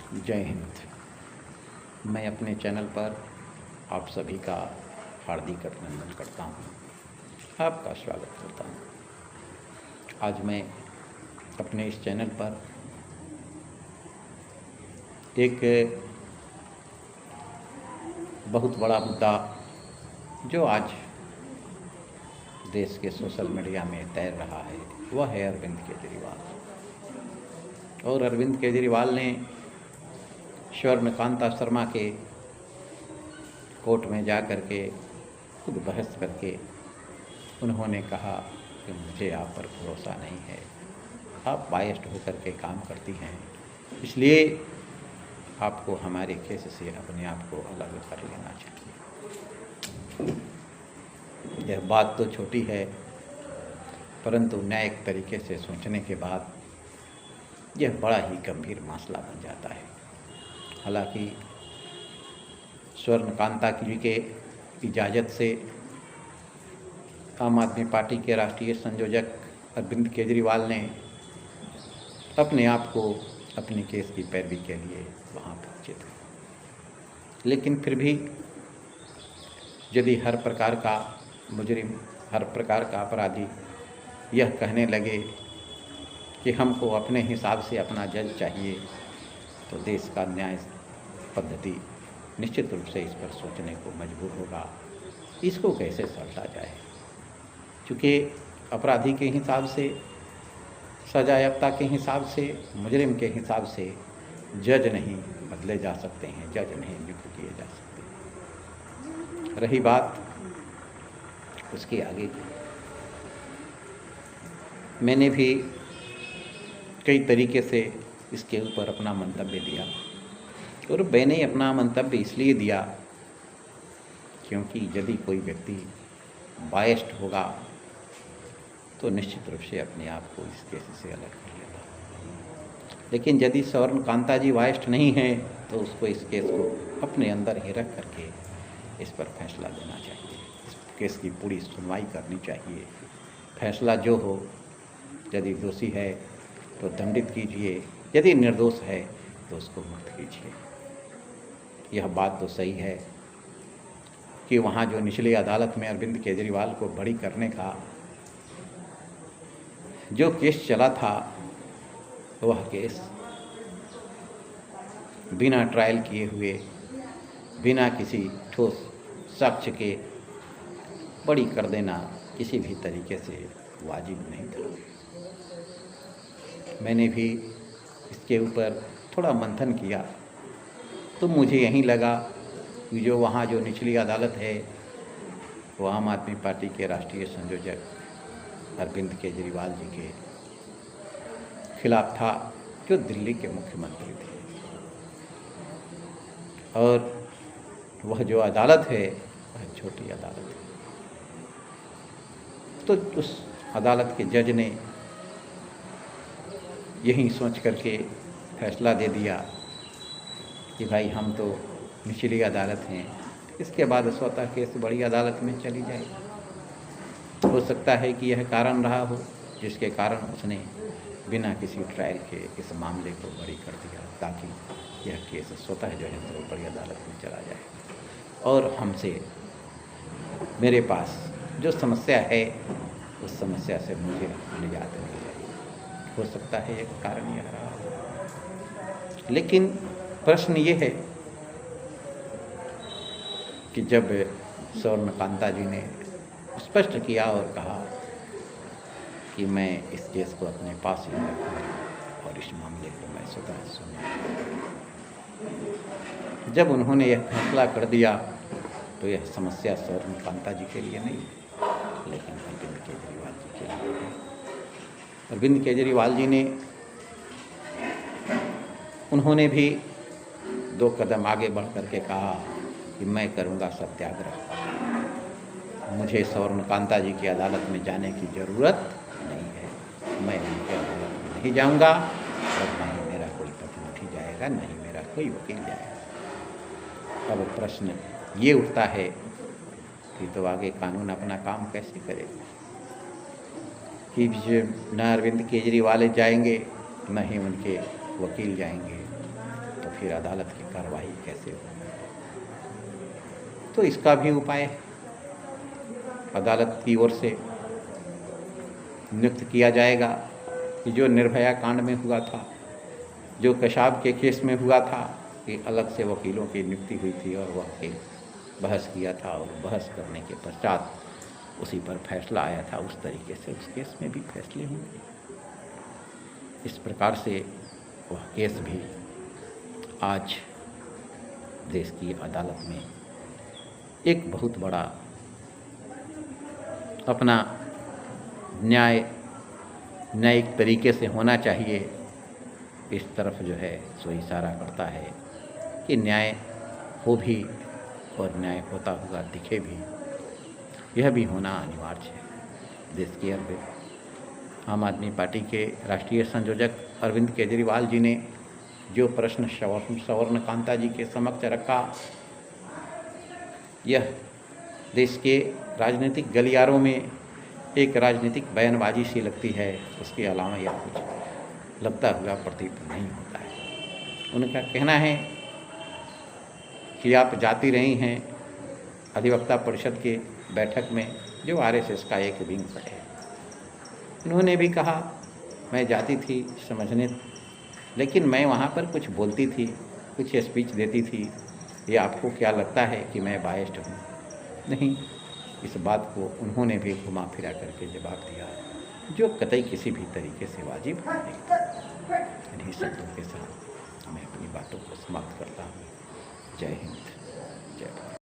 जय हिंद। मैं अपने चैनल पर आप सभी का हार्दिक अभिनंदन करता हूँ, आपका स्वागत करता हूँ। आज मैं अपने इस चैनल पर एक बहुत बड़ा मुद्दा जो आज देश के सोशल मीडिया में तैर रहा है वह है अरविंद केजरीवाल। और अरविंद केजरीवाल ने स्वर्णकांता शर्मा के कोर्ट में जा कर के खुद बहस करके उन्होंने कहा कि मुझे आप पर भरोसा नहीं है, आप बायस्ड होकर के काम करती हैं, इसलिए आपको हमारे केस से अपने आप को अलग कर लेना चाहिए। यह बात तो छोटी है, परंतु न्यायिक तरीके से सोचने के बाद यह बड़ा ही गंभीर मसला बन जाता है। हालांकि स्वर्णकांता जी के इजाज़त से आम आदमी पार्टी के राष्ट्रीय संयोजक अरविंद केजरीवाल ने अपने आप को अपने केस की पैरवी के लिए वहाँ पहुँचे थे, लेकिन फिर भी यदि हर प्रकार का मुजरिम, हर प्रकार का अपराधी यह कहने लगे कि हमको अपने हिसाब से अपना जज चाहिए, तो देश का न्याय पद्धति निश्चित रूप से इस पर सोचने को मजबूर होगा, इसको कैसे सलटा जाए। क्योंकि अपराधी के हिसाब से, सजायाफ्ता के हिसाब से, मुजरिम के हिसाब से जज नहीं बदले जा सकते हैं, जज नहीं नियुक्त किए जा सकते। रही बात उसके आगे की, मैंने भी कई तरीके से इसके ऊपर अपना मंतव्य दिया, और मैंने अपना मंतव्य इसलिए दिया क्योंकि यदि कोई व्यक्ति बायस्ड होगा तो निश्चित रूप से अपने आप को इस केस से अलग कर लेगा। लेकिन यदि स्वर्णकांता जी बायस्ड नहीं हैं तो उसको इस केस को अपने अंदर ही रख करके इस पर फैसला देना चाहिए, इस केस की पूरी सुनवाई करनी चाहिए। फैसला जो हो, यदि दोषी है तो दंडित कीजिए, यदि निर्दोष है तो उसको मुक्त कीजिए। यह बात तो सही है कि वहाँ जो निचली अदालत में अरविंद केजरीवाल को बरी करने का जो केस चला था, वह केस बिना ट्रायल किए हुए, बिना किसी ठोस साक्ष्य के बरी कर देना किसी भी तरीके से वाजिब नहीं था। मैंने भी इसके ऊपर थोड़ा मंथन किया तो मुझे यही लगा कि जो वहाँ जो निचली अदालत है वो आम आदमी पार्टी के राष्ट्रीय संयोजक अरविंद केजरीवाल जी के खिलाफ था, जो दिल्ली के मुख्यमंत्री थे। और वह जो अदालत है वह छोटी अदालत है। तो उस अदालत के जज ने यही सोच करके फैसला दे दिया कि भाई हम तो निचली अदालत हैं, इसके बाद स्वतः केस बड़ी अदालत में चली जाए। हो सकता है कि यह कारण रहा हो जिसके कारण उसने बिना किसी ट्रायल के इस मामले को बरी कर दिया, ताकि यह केस स्वतः जो है तो बड़ी अदालत में चला जाए और हमसे, मेरे पास जो समस्या है उस समस्या से मुझे निजात मिल जाए। हो सकता है एक कारण यह रहा हो। लेकिन प्रश्न ये है कि जब स्वर्णकांता जी ने स्पष्ट किया और कहा कि मैं इस केस को अपने पास ही रखूँगा और इस मामले को मैं स्वतः सुनूँगा, जब उन्होंने यह फैसला कर दिया तो यह समस्या स्वर्णकांता जी के लिए नहीं, लेकिन अरविंद केजरीवाल जी के लिए है। अरविंद केजरीवाल जी ने, उन्होंने भी 2 कदम आगे बढ़ करके कहा कि मैं करूँगा सत्याग्रह, मुझे स्वर्णकांता जी की अदालत में जाने की ज़रूरत नहीं है, मैं उनकी अदालत में नहीं जाऊँगा और ना ही मेरा कोई प्रतिनिधि जाएगा, ना ही मेरा कोई वकील जाएगा। अब प्रश्न ये उठता है कि तो आगे कानून अपना काम कैसे करेगा, कि न अरविंद केजरीवाल जाएंगे न ही उनके वकील जाएंगे, तो फिर अदालत की कार्रवाई कैसे हो। तो इसका भी उपाय है, अदालत की ओर से नियुक्त किया जाएगा कि जो निर्भया कांड में हुआ था, जो कशाब के केस में हुआ था, कि अलग से वकीलों की नियुक्ति हुई थी और वह के बहस किया था और बहस करने के पश्चात उसी पर फैसला आया था, उस तरीके से उस केस में भी फैसले होंगे। इस प्रकार से वह केस भी आज देश की अदालत में एक बहुत बड़ा अपना न्यायिक तरीके से होना चाहिए, इस तरफ जो है सो इशारा करता है कि न्याय हो भी और न्याय होता हुआ दिखे भी, यह भी होना अनिवार्य है। देश के आम आदमी पार्टी के राष्ट्रीय संयोजक अरविंद केजरीवाल जी ने जो प्रश्न सवर्ण कांता जी के समक्ष रखा, यह देश के राजनीतिक गलियारों में एक राजनीतिक बयानबाजी सी लगती है, उसके अलावा यह कुछ लगता हुआ प्रतीत नहीं होता है। उनका कहना है कि आप जाती रही हैं अधिवक्ता परिषद के बैठक में, जो आरएसएस का एक विंग है। उन्होंने भी कहा मैं जाती थी समझने, लेकिन मैं वहाँ पर कुछ बोलती थी, कुछ स्पीच देती थी, ये आपको क्या लगता है कि मैं बायस्ड हूँ? नहीं, इस बात को उन्होंने भी घुमा फिरा करके जवाब दिया, जो कतई किसी भी तरीके से वाजिब नहीं था। इन्हीं शब्दों के साथ मैं अपनी बातों को समाप्त करता हूँ। जय हिंद, जय भारत।